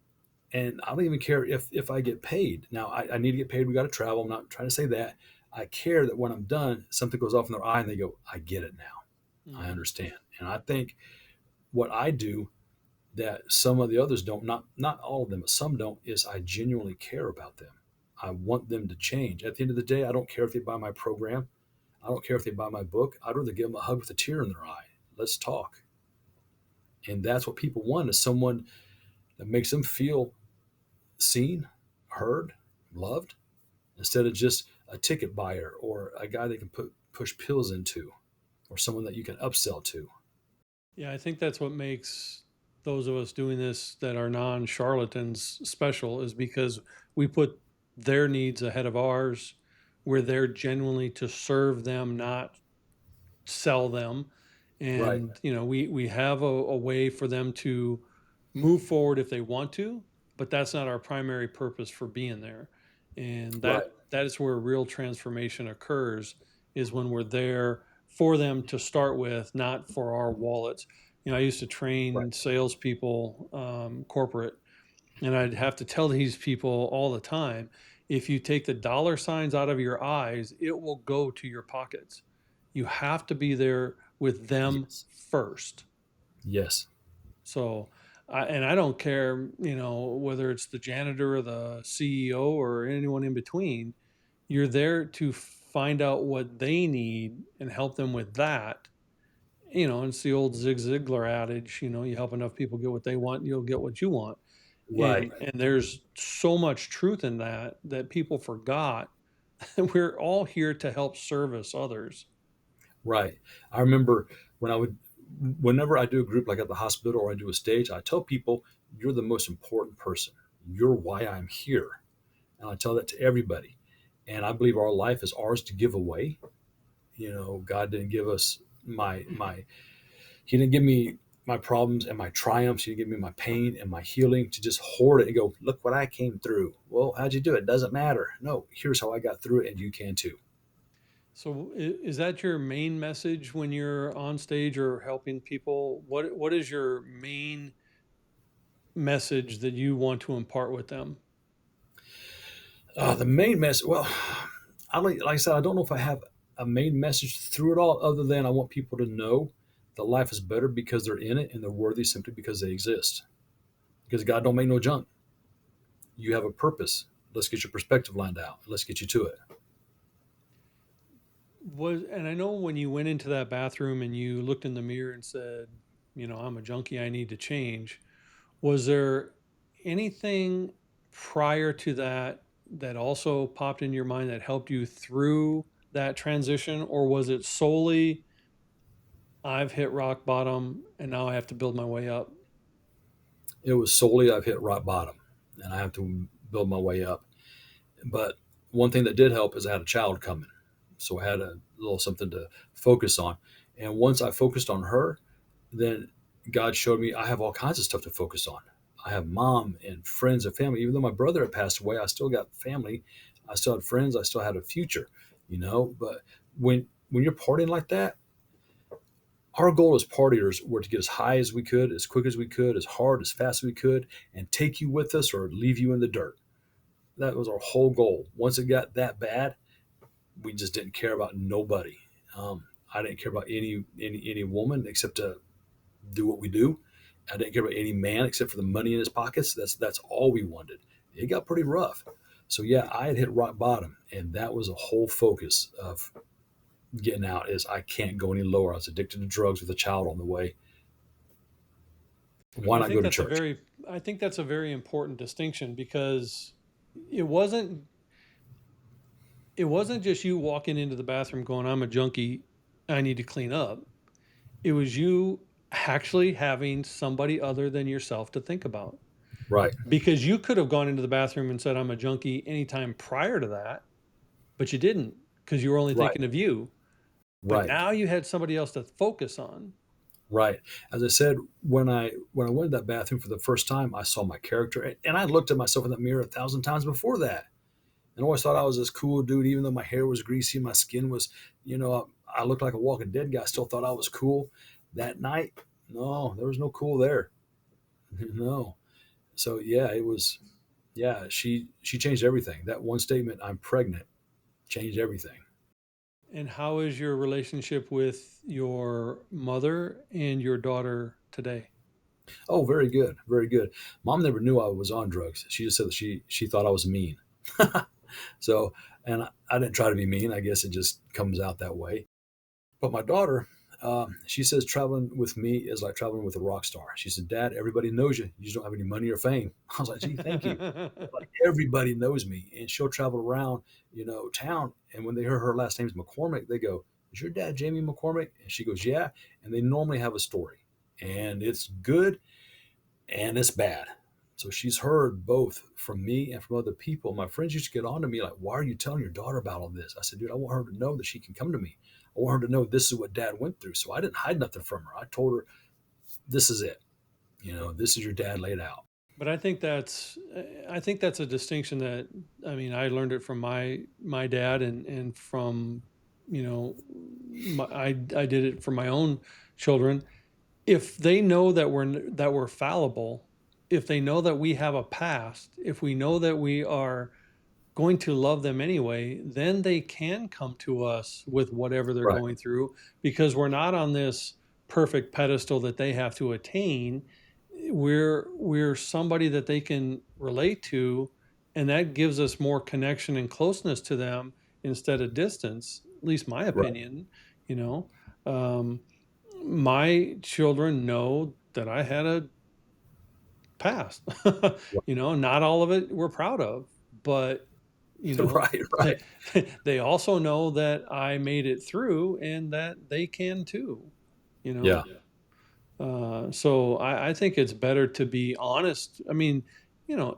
and I don't even care if I get paid. Now, I need to get paid. We got to travel. I'm not trying to say that. I care that when I'm done, something goes off in their eye and they go, I get it now. I Mm. understand. And I think what I do that some of the others don't, not all of them, but some don't, is I genuinely care about them. I want them to change. At the end of the day, I don't care if they buy my program. I don't care if they buy my book. I'd rather give them a hug with a tear in their eye. Let's talk. And that's what people want, is someone that makes them feel seen, heard, loved, instead of just a ticket buyer or a guy they can push pills into, or someone that you can upsell to. Yeah, I think that's what makes those of us doing this that are non charlatans special, is because we put their needs ahead of ours. We're there genuinely to serve them, not sell them. Right, And we have a way for them to move forward if they want to, but that's not our primary purpose for being there. And right, that is where real transformation occurs, is when we're there for them to start with, not for our wallets. I used to right, train salespeople, corporate, and I'd have to tell these people all the time, if you take the dollar signs out of your eyes, it will go to your pockets. You have to be there with them yes, first. yes, So, and I don't care, whether it's the janitor or the CEO or anyone in between, you're there to find out what they need and help them with that. It's the old Zig Ziglar adage, you help enough people get what they want, you'll get what you want. right, And there's so much truth in that people forgot. We're all here to help service others. right. I remember whenever I do a group like at the hospital or I do a stage, I tell people, you're the most important person. You're why I'm here. And I tell that to everybody. And I believe our life is ours to give away. God didn't give us He didn't give me my problems and my triumphs. He didn't give me my pain and my healing to just hoard it and go, look what I came through. Well, how'd you do it? Doesn't matter. No, here's how I got through it, and you can too. So is that your main message when you're on stage or helping people? What is your main message that you want to impart with them? The main message, well, like I said, I don't know if I have a main message through it all, other than I want people to know that life is better because they're in it, and they're worthy simply because they exist. Because God don't make no junk. You have a purpose. Let's get your perspective lined out. Let's get you to it. And I know when you went into that bathroom and you looked in the mirror and said, I'm a junkie, I need to change. Was there anything prior to that that also popped in your mind that helped you through that transition, or was it solely I've hit rock bottom and now I have to build my way up? It was solely I've hit rock bottom and I have to build my way up. But one thing that did help is I had a child coming. So I had a little something to focus on. And once I focused on her, then God showed me I have all kinds of stuff to focus on. I have mom and friends and family. Even though my brother had passed away, I still got family. I still had friends. I still had a future, But when you're partying like that, our goal as partiers were to get as high as we could, as quick as we could, as hard, as fast as we could, and take you with us or leave you in the dirt. That was our whole goal. Once it got that bad, we just didn't care about nobody. I didn't care about any woman except to do what we do. I didn't care about any man except for the money in his pockets. That's all we wanted. It got pretty rough. So yeah, I had hit rock bottom, and that was a whole focus of getting out. Is I can't go any lower. I was addicted to drugs with a child on the way. Why I not think go to that's a church? very I think that's a very important distinction, because it wasn't it wasn't just you walking into the bathroom going, I'm a junkie, I need to clean up. It was you actually having somebody other than yourself to think about. Right, Because you could have gone into the bathroom and said, I'm a junkie anytime prior to that, but you didn't, because you were only right, thinking of you. But right, now you had somebody else to focus on. right. As I said, when I went to that bathroom for the first time, I saw my character, and I looked at myself in the mirror 1,000 times before that, and always thought I was this cool dude, even though my hair was greasy, my skin was, I looked like a Walking Dead guy. I still thought I was cool. That night, no, there was no cool there. No. So yeah, it was. Yeah, she changed everything. That one statement, "I'm pregnant," changed everything. And how is your relationship with your mother and your daughter today? Oh, very good, very good. Mom never knew I was on drugs. She just said that she thought I was mean. So, and I didn't try to be mean. I guess it just comes out that way. But my daughter, she says traveling with me is like traveling with a rock star. She said, "Dad, everybody knows you. You just don't have any money or fame." I was like, "Gee, thank you." Like everybody knows me, and she'll travel around, town. And when they hear her last name's McCormick, they go, "Is your dad Jamie McCormick?" And she goes, "Yeah." And they normally have a story, and it's good and it's bad. So she's heard both from me and from other people. My friends used to get on to me like, "Why are you telling your daughter about all this?" I said, "Dude, I want her to know that she can come to me. I want her to know this is what dad went through." So I didn't hide nothing from her. I told her, "This is it. This is your dad laid out." But I think that's a distinction that, I mean, I learned it from my dad, and from, you know I did it for my own children. If they know that we're fallible, if they know that we have a past, if we know that we are going to love them anyway, then they can come to us with whatever they're Right, going through, because we're not on this perfect pedestal that they have to attain. We're somebody that they can relate to, and that gives us more connection and closeness to them instead of distance. At least my right, opinion, you know. Um, my children know that I had a past. Not all of it we're proud of, but you know, right, right. they also know that I made it through and that they can too, you Yeah, know. So I think it's better to be honest. I mean,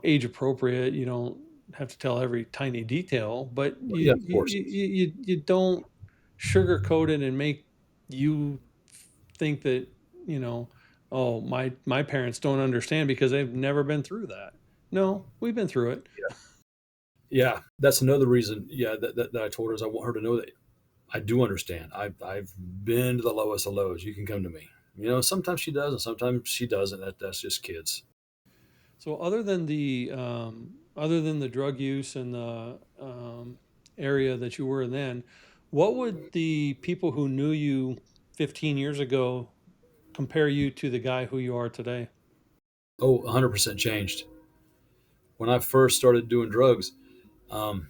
age appropriate. You don't have to tell every tiny detail, but yeah, of course. you don't sugarcoat it and make you think that, you know, oh, my parents don't understand because they've never been through that. No, we've been through it. Yeah, that's another reason. Yeah, that I told her is I want her to know that I do understand. I've been to the lowest of lows. You can come to me. Sometimes she does, and sometimes she doesn't. That's just kids. So other than the drug use and the area that you were in then, what would the people who knew you 15 years ago compare you to the guy who you are today? Oh, 100% changed. When I first started doing drugs, um,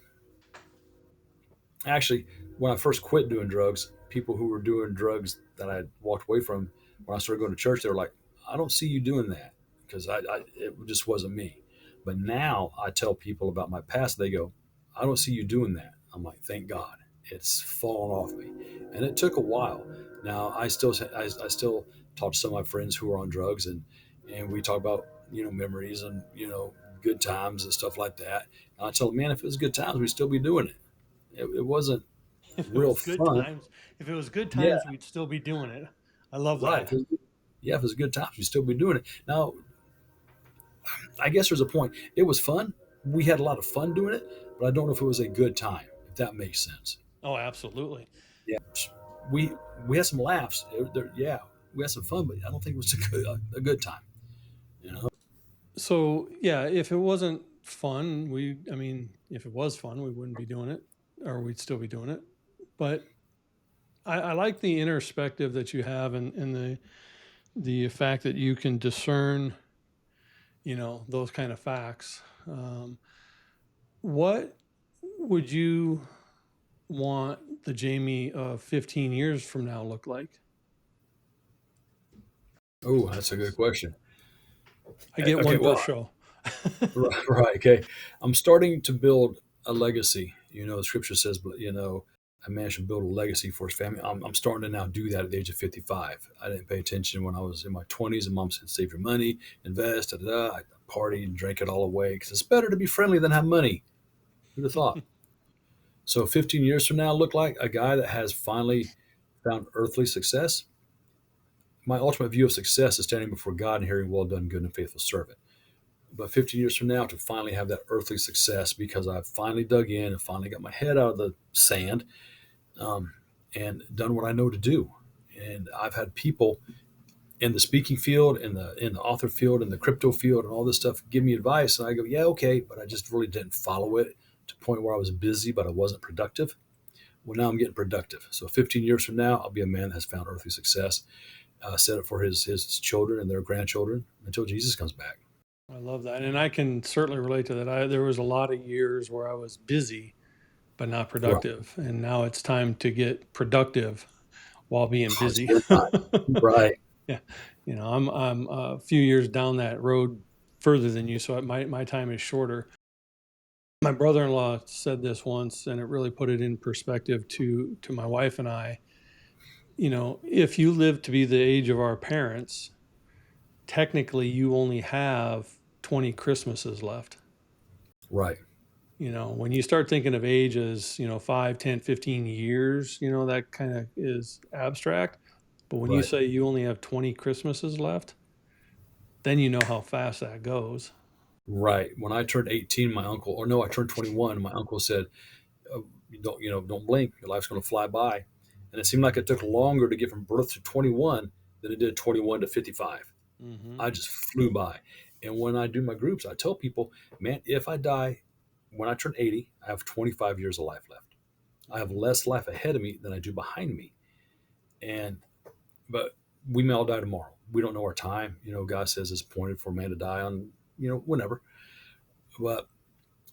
actually, when I first quit doing drugs, people who were doing drugs that I walked away from, when I started going to church, they were like, I don't see you doing that because it just wasn't me. But now I tell people about my past, they go, I don't see you doing that. I'm like, thank God, it's fallen off me, and it took a while. Now I still talk to some of my friends who are on drugs, and we talk about memories and good times and stuff like that. And I tell them, man, if it was good times, we'd still be doing it. It wasn't If it real was good fun. times, if it was good Yeah, times, we'd still be doing it. I love right. that. Yeah, if it was good times, we'd still be doing it. Now, I guess there's a point. It was fun. We had a lot of fun doing it, but I don't know if it was a good time, if that makes sense. Oh, absolutely. Yeah, we we had some laughs. Yeah, we had some fun, but I don't think it was a good time. You know. So yeah, if it wasn't fun, I mean, if it was fun, we wouldn't be doing it, or we'd still be doing it. But I like the introspective that you have, and the fact that you can discern, those kind of facts. What would you want the Jamie of 15 years from now look like? Oh, that's a good question. I get Okay, one per well, show. right, right. Okay, I'm starting to build a legacy. The scripture says, a man should build a legacy for his family. I'm starting to now do that at the age of 55. I didn't pay attention when I was in my 20s, and mom said, save your money, invest, da, da, da. I partied and drank it all away because it's better to be friendly than have money. Who'd have thought? So 15 years from now, look like a guy that has finally found earthly success. My ultimate view of success is standing before God and hearing, well done, good and faithful servant. But 15 years from now, to finally have that earthly success because I've finally dug in and finally got my head out of the sand, um, and done what I know to do. And I've had people in the speaking field, in the author field, in the crypto field, and all this stuff give me advice, and I go, yeah, okay, but I just really didn't follow it to the point where I was busy, but I wasn't productive. Well, now I'm getting productive. So 15 years from now, I'll be a man that has found earthly success, set it for his children and their grandchildren until Jesus comes back. I love that, and I can certainly relate to that. There was a lot of years where I was busy but not Right. productive, and now it's time to get productive while being Oh, it's busy. been time. Right. Yeah, I'm a few years down that road further than you, so my time is shorter. My brother-in-law said this once, and it really put it in perspective to my wife and I. If you live to be the age of our parents, technically you only have 20 Christmases left. Right. When you start thinking of age as 5, 10, 15 years, that kind of is abstract. But when you Right. say you only have 20 Christmases left, then you know how fast that goes. Right. When I turned 18, my uncle, or no, I turned 21, my uncle said, don't blink. Your life's going to fly by. And it seemed like it took longer to get from birth to 21 than it did 21 to 55. Hmm. I just flew by. And when I do my groups, I tell people, man, if I die when I turn 80, I have 25 years of life left. I have less life ahead of me than I do behind me. And, but we may all die tomorrow. We don't know our time. God says it's appointed for man to die on, whenever. But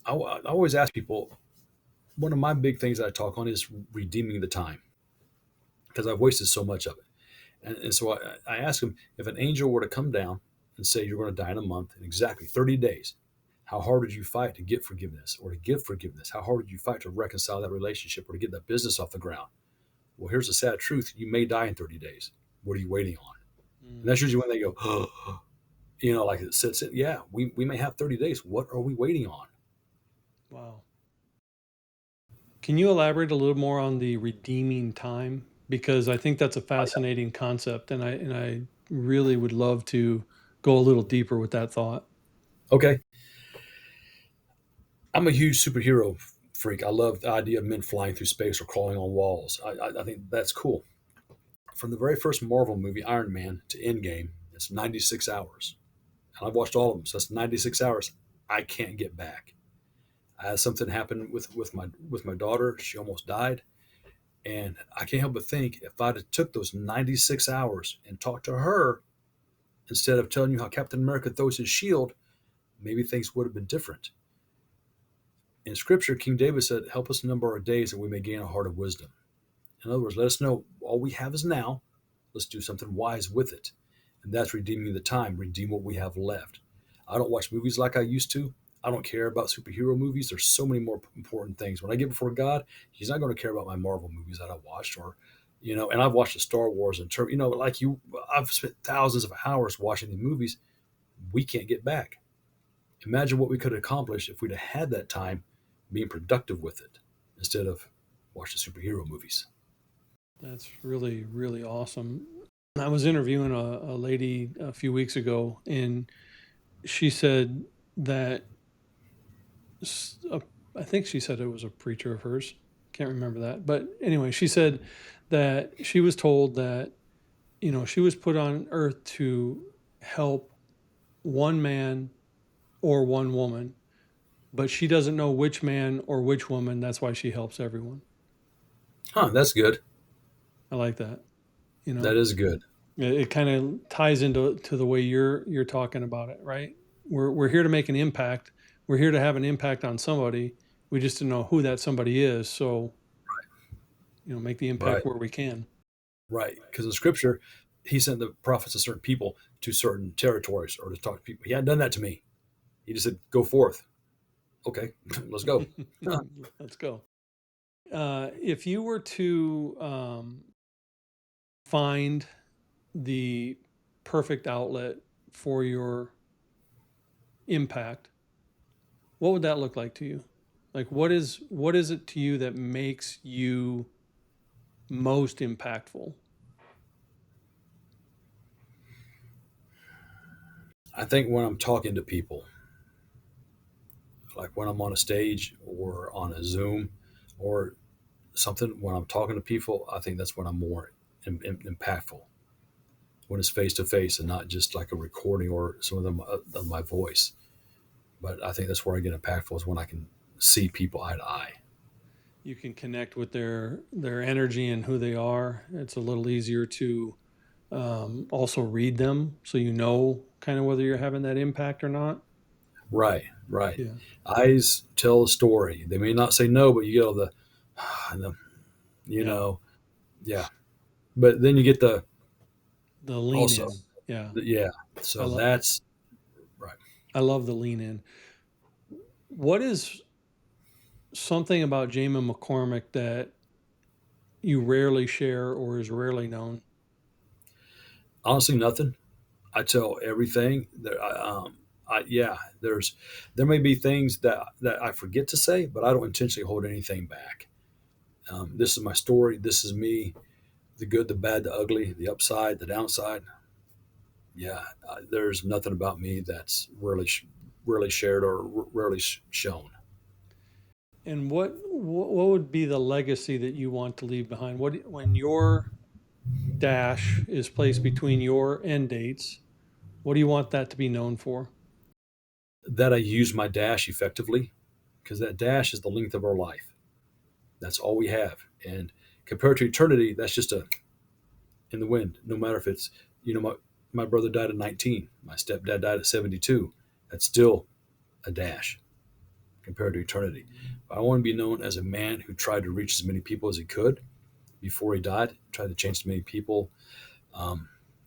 I always ask people, one of my big things that I talk on is redeeming the time because I've wasted so much of it. And so I ask them, if an angel were to come down and say, you're going to die in a month in exactly 30 days, how hard did you fight to get forgiveness or to give forgiveness? How hard did you fight to reconcile that relationship or to get that business off the ground? Well, here's the sad truth. You may die in 30 days. What are you waiting on? And that's usually when they go, like it sits in. Yeah, we may have 30 days. What are we waiting on? Wow. Can you elaborate a little more on the redeeming time? Because I think that's a fascinating concept, and I really would love to go a little deeper with that thought. Okay. I'm a huge superhero freak. I love the idea of men flying through space or crawling on walls. I think that's cool. From the very first Marvel movie, Iron Man, to Endgame, it's 96 hours. And I've watched all of them, so that's 96 hours I can't get back. I had something happen with my daughter. She almost died. And I can't help but think if I'd have took those 96 hours and talked to her instead of telling you how Captain America throws his shield, maybe things would have been different. In scripture, King David said, help us number our days that we may gain a heart of wisdom. In other words, let us know all we have is now. Let's do something wise with it. And that's redeeming the time, redeem what we have left. I don't watch movies like I used to. I don't care about superhero movies. There's so many more important things. When I get before God, He's not going to care about my Marvel movies that I watched, or, and I've watched the Star Wars and, like you, I've spent thousands of hours watching these movies we can't get back. Imagine what we could accomplish if we'd have had that time being productive with it instead of watching superhero movies. That's really, really awesome. I was interviewing a lady a few weeks ago, and she said that I think she said it was a preacher of hers. Can't remember that. But anyway, she said that she was told that, she was put on earth to help one man or one woman, but she doesn't know which man or which woman. That's why she helps everyone. Huh, that's good. I like that. That is good. It kind of ties into the way you're talking about it, right? We're here to make an impact. We're here to have an impact on somebody. We just don't know who that somebody is. So, make the impact Right. where we can. Right. Because in Scripture, He sent the prophets to certain people to certain territories or to talk to people. He hadn't done that to me. He just said, "Go forth." Okay, let's go. Let's go. If you were to find the perfect outlet for your impact, what would that look like to you? Like, what is it to you that makes you most impactful? I think when I'm talking to people, like when I'm on a stage or on a Zoom or something, when I'm talking to people, I think that's when I'm more impactful. When it's face to face and not just like a recording or some of them of my voice. But I think that's where I get impactful is when I can see people eye to eye. You can connect with their energy and who they are. It's a little easier to also read them, so kind of whether you're having that impact or not. Right, right. Yeah, Eyes tell a story. They may not say no, but you get all the, the you yeah. know, yeah. But then you get the The lean also, in. Yeah, yeah. I So love that's right. the lean in. What is something about Jaime McCormick that you rarely share or is rarely known? Honestly, nothing. I tell everything. Yeah. There may be things that I forget to say, but I don't intentionally hold anything back. This is my story. This is me. The good, the bad, the ugly, the upside, the downside. Yeah, there's nothing about me that's really shared or rarely shown. And what would be the legacy that you want to leave behind? What when your dash is placed between your end dates? What do you want that to be known for? That I use my dash effectively, because that dash is the length of our life. That's all we have, and compared to eternity, that's just a in the wind. No matter if it's my brother died at 19, my stepdad died at 72. That's still a dash compared to eternity. But I want to be known as a man who tried to reach as many people as he could before he died, tried to change as many people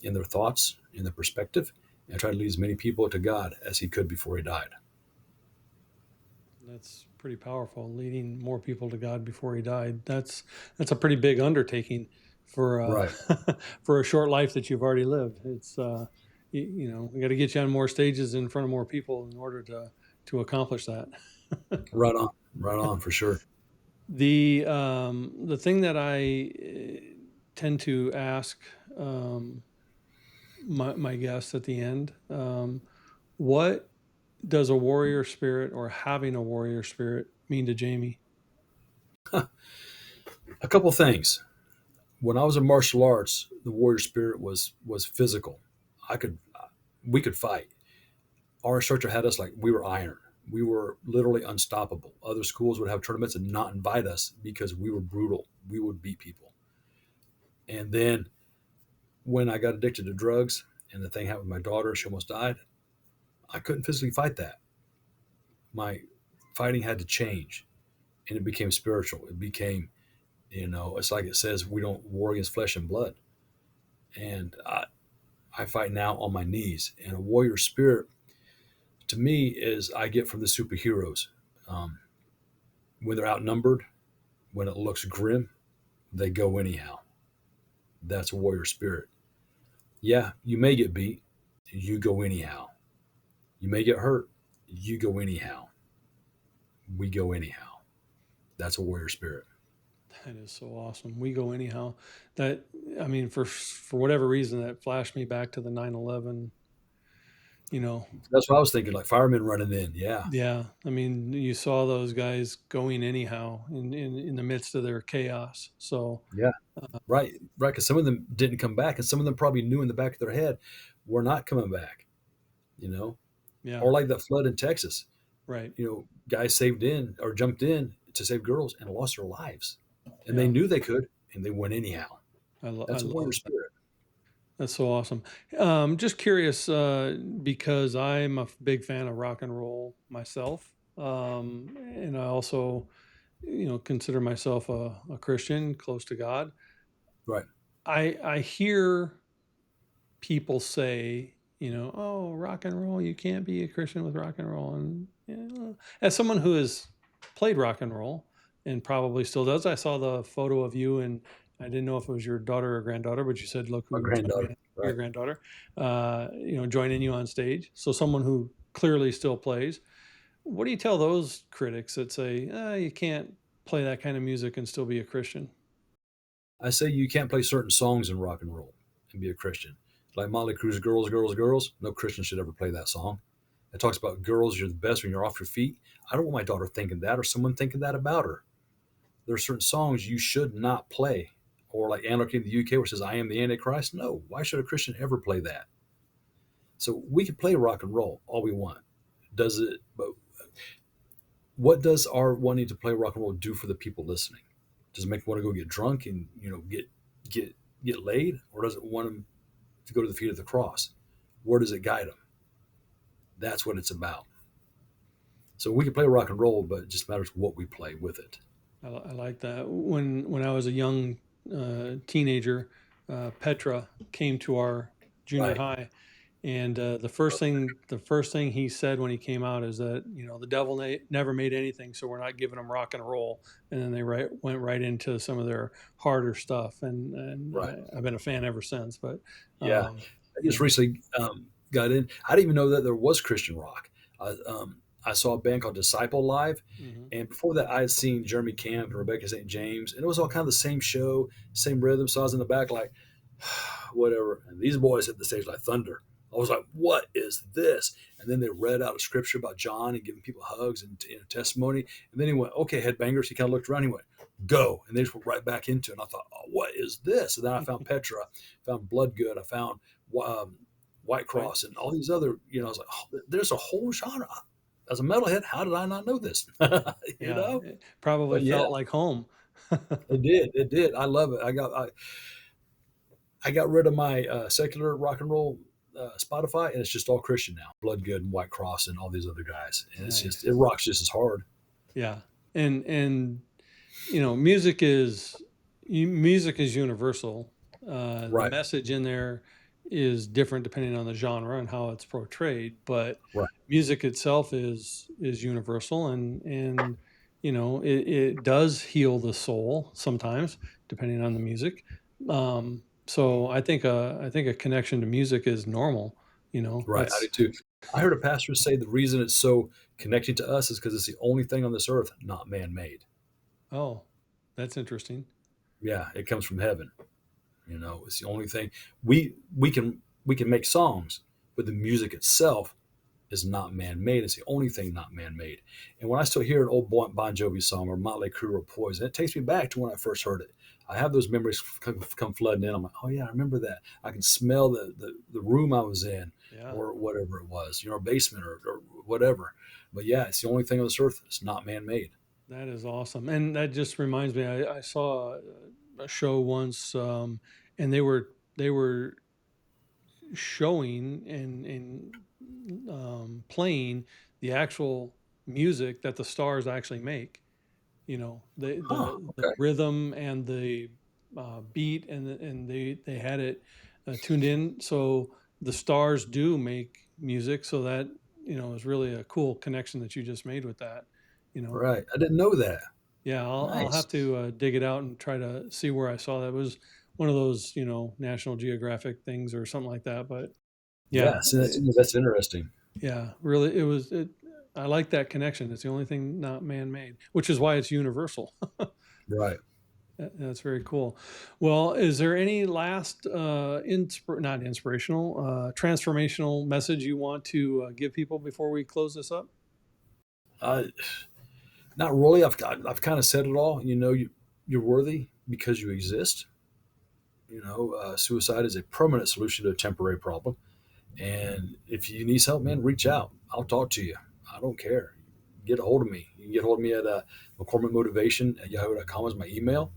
in their thoughts, in their perspective, and tried to lead as many people to God as he could before he died. That's pretty powerful. Leading more people to God before he died. That's a pretty big undertaking for Right. for a short life that you've already lived. It's we got to get you on more stages in front of more people in order to accomplish that. Right on. Right on for sure. The thing that I tend to ask my guests at the end, what does a warrior spirit or having a warrior spirit mean to Jaime? A couple things. When I was in martial arts, the warrior spirit was physical. I could we could fight. Our instructor had us like we were iron. We were literally unstoppable. Other schools would have tournaments and not invite us because we were brutal. We would beat people. And then when I got addicted to drugs and the thing happened with my daughter, she almost died, I couldn't physically fight that. My fighting had to change and it became spiritual. It became, it's like it says, we don't war against flesh and blood. And I fight now on my knees. And a warrior spirit to me is I get from the superheroes. Um, when they're outnumbered, when it looks grim, they go anyhow. That's a warrior spirit. Yeah, you may get beat, you go anyhow. You may get hurt, you go anyhow. We go anyhow. That's a warrior spirit. That is so awesome. We go anyhow. That I mean, for whatever reason, that flashed me back to the 9/11. You know, That's what I was thinking, like firemen running in. Yeah, yeah. I mean, you saw those guys going anyhow in the midst of their chaos. So yeah, right, right. Because some of them didn't come back, and some of them probably knew in the back of their head, we're not coming back. You know, yeah, or like that flood in Texas. right. Guys saved in or jumped in to save girls and lost their lives, and they Yeah, knew they could, and they went anyhow. I That's a warrior love that. spirit. That's so awesome. Just curious, because I'm a big fan of rock and roll myself, and I also, consider myself a Christian, close to God. Right. I hear people say, oh, rock and roll, you can't be a Christian with rock and roll. And as someone who has played rock and roll and probably still does, I saw the photo of you, and I didn't know if it was your daughter or granddaughter, but you said, look My who joined granddaughter. me, your Right. granddaughter, joining you on stage. So someone who clearly still plays. What do you tell those critics that say, you can't play that kind of music and still be a Christian? I say you can't play certain songs in rock and roll and be a Christian. Like Motley Crue's "Girls, Girls, Girls." No Christian should ever play that song. It talks about girls, you're the best when you're off your feet. I don't want my daughter thinking that or someone thinking that about her. There are certain songs you should not play. Or like Anarchy in the UK, where it says, I am the Antichrist. No, why should a Christian ever play that? So we can play rock and roll all we want. Does it, but what does our wanting to play rock and roll do for the people listening? Does it make them want to go get drunk and, get, get laid? Or does it want them to go to the feet of the cross? Where does it guide them? That's what it's about. So we can play rock and roll, but it just matters what we play with it. I like that. When I was a young teenager, Petra came to our junior Right. high, and the first thing he said when he came out is that the devil never made anything, so we're not giving them rock and roll. And then they went right into some of their harder stuff, and Right. I've been a fan ever since. But Yeah. I you just know, recently got in. I didn't even know that there was Christian rock. I saw a band called Disciple live, mhm. and before that, I had seen Jeremy Camp and Rebecca St. James, and it was all kind of the same show, same rhythm. So I was in the back, like, whatever. And these boys hit the stage like thunder. I was like, what is this? And then they read out a scripture about John and giving people hugs and testimony. And then he went, okay, headbangers. He kind of looked around. He went, go. And they just went right back into it. And I thought, oh, what is this? And then I found Petra, found Bloodgood, I found um, White Right? Cross, and all these other, I was like, oh, there's a whole genre. As a metalhead, how did I not know this? you Yeah, know? it probably But yeah, felt like home. it did. It did. I love it. I got rid of my secular rock and roll Spotify, and it's just all Christian now. Bloodgood and White Cross and all these other guys, and it Nice. rocks just as hard. Yeah, and music is universal. The Right, message in there is different depending on the genre and how it's portrayed, but right. music itself is universal, and it does heal the soul sometimes depending on the music. So I think a connection to music is normal. Right, I do That's too. I heard a pastor say the reason it's so connecting to us is because it's the only thing on this earth not man-made. oh, that's interesting. Yeah, it comes from heaven. It's the only thing we can make songs, but the music itself is not man-made. It's the only thing not man-made. And when I still hear an old Bon Jovi song or Motley Crue or Poison, it takes me back to when I first heard it. I have those memories come flooding in. I'm like, oh yeah, I remember that. I can smell the room I was in, Yeah. or whatever it was, a basement or whatever. But yeah, it's the only thing on this earth that's not man-made. That is awesome, and that just reminds me. I saw a show once, and they were showing and playing the actual music that the stars actually make. The Huh? the Okay. rhythm and the beat, and they had it. tuned in. So the stars do make music. So that, is really a cool connection that you just made with that, you know. Right. I didn't know that. Yeah, I'll Nice. have to dig it out and try to see where I saw that. It was one of those, National Geographic things or something like that. But yeah, Yeah. So that's interesting. yeah, really, I like that connection. It's the only thing not man-made, which is why it's universal. Right. That's very cool. Well, is there any last, not inspirational, transformational message you want to give people before we close this up? Uh, Not really. I've kind of said it all. You're worthy because you exist. Suicide is a permanent solution to a temporary problem. And if you need help, man, reach out. I'll talk to you. I don't care. Get a hold of me. You can get a hold of me at McCormick Motivation at yahoo.com is my email.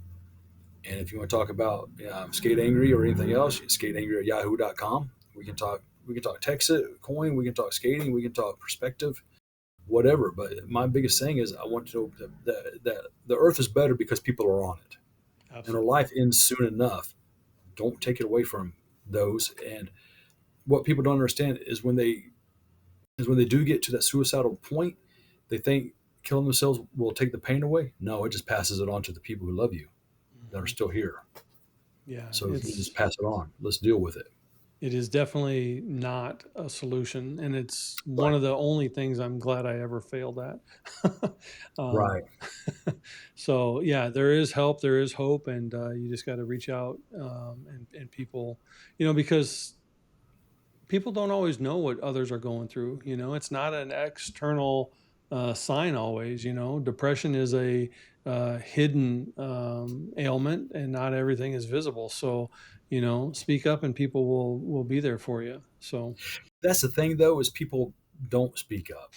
And if you want to talk about skate angry or anything else, skate angry at yahoo.com. We can talk. We can talk Texas coin. We can talk skating. We can talk perspective, whatever. But my biggest thing is I want to know that the earth is better because people are on it, and our Absolutely. life ends soon enough. Don't take it away from those. And what people don't understand is when they do get to that suicidal point, they think killing themselves will take the pain away. No, it just passes it on to the people who love you that are Mhm. still here. Yeah, So if you just pass it on, let's deal with it. it is definitely not a solution, and it's one Right. of the only things I'm glad I ever failed at. um, Right. so yeah, there is help, there is hope, and you just got to reach out, and people, because people don't always know what others are going through. It's not an external sign always. Depression is a hidden ailment, and not everything is visible. So, speak up, and people will be there for you. So, That's the thing, though, is people don't speak up.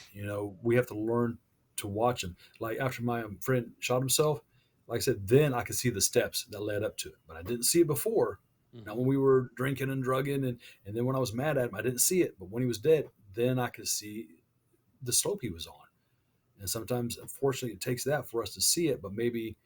We have to learn to watch them. Like after my friend shot himself, like I said, then I could see the steps that led up to it, but I didn't see it before. Not when mhm. we were drinking and drugging, and then when I was mad at him, I didn't see it. But when he was dead, then I could see the slope he was on. And sometimes, unfortunately, it takes that for us to see it. But maybe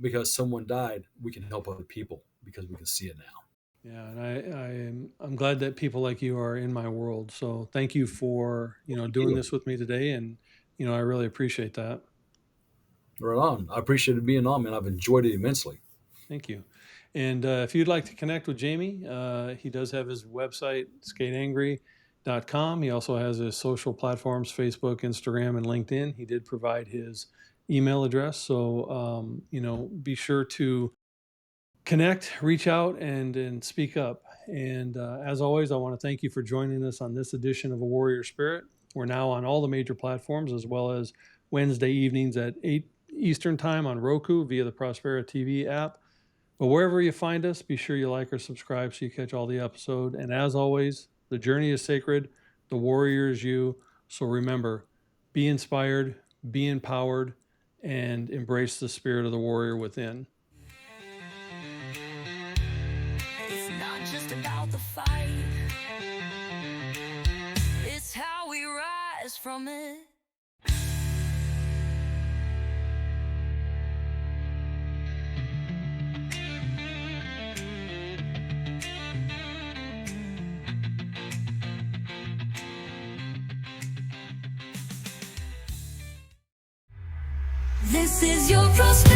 because someone died, we can help other people because we can see it now. Yeah, and I'm glad that people like you are in my world. So, thank you for Thank doing you. this with me today, and I really appreciate that. Right on. I appreciated being on, man. I've enjoyed it immensely. Thank you. And if you'd like to connect with Jamie, he does have his website, skateangry.com. He also has his social platforms, Facebook, Instagram, and LinkedIn. He did provide his email address. So, be sure to connect, reach out, and speak up. And as always, I want to thank you for joining us on this edition of A Warrior Spirit. We're now on all the major platforms, as well as Wednesday evenings at 8 Eastern Time on Roku via the Prospera TV app. But wherever you find us, be sure you like or subscribe so you catch all the episode. And as always, the journey is sacred, the warrior is you. So remember, be inspired, be empowered, and embrace the spirit of the warrior within. It's not just about the fight, it's how we rise from it. This is your Prospera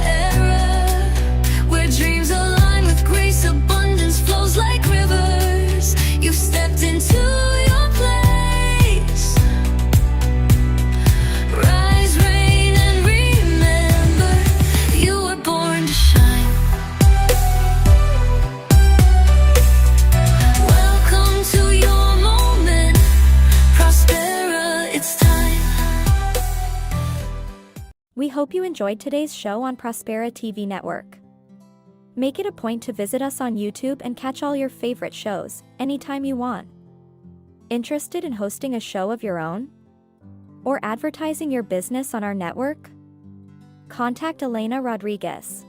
era, where dreams align with grace, abundance flows like rivers. You've stepped into your place. Rise, reign, and remember, you were born to shine. Welcome to your moment, Prospera, it's time. We hope you enjoyed today's show on Prospera TV Network. Make it a point to visit us on YouTube and catch all your favorite shows anytime you want. Interested in hosting a show of your own? Or advertising your business on our network? Contact Elena Rodriguez.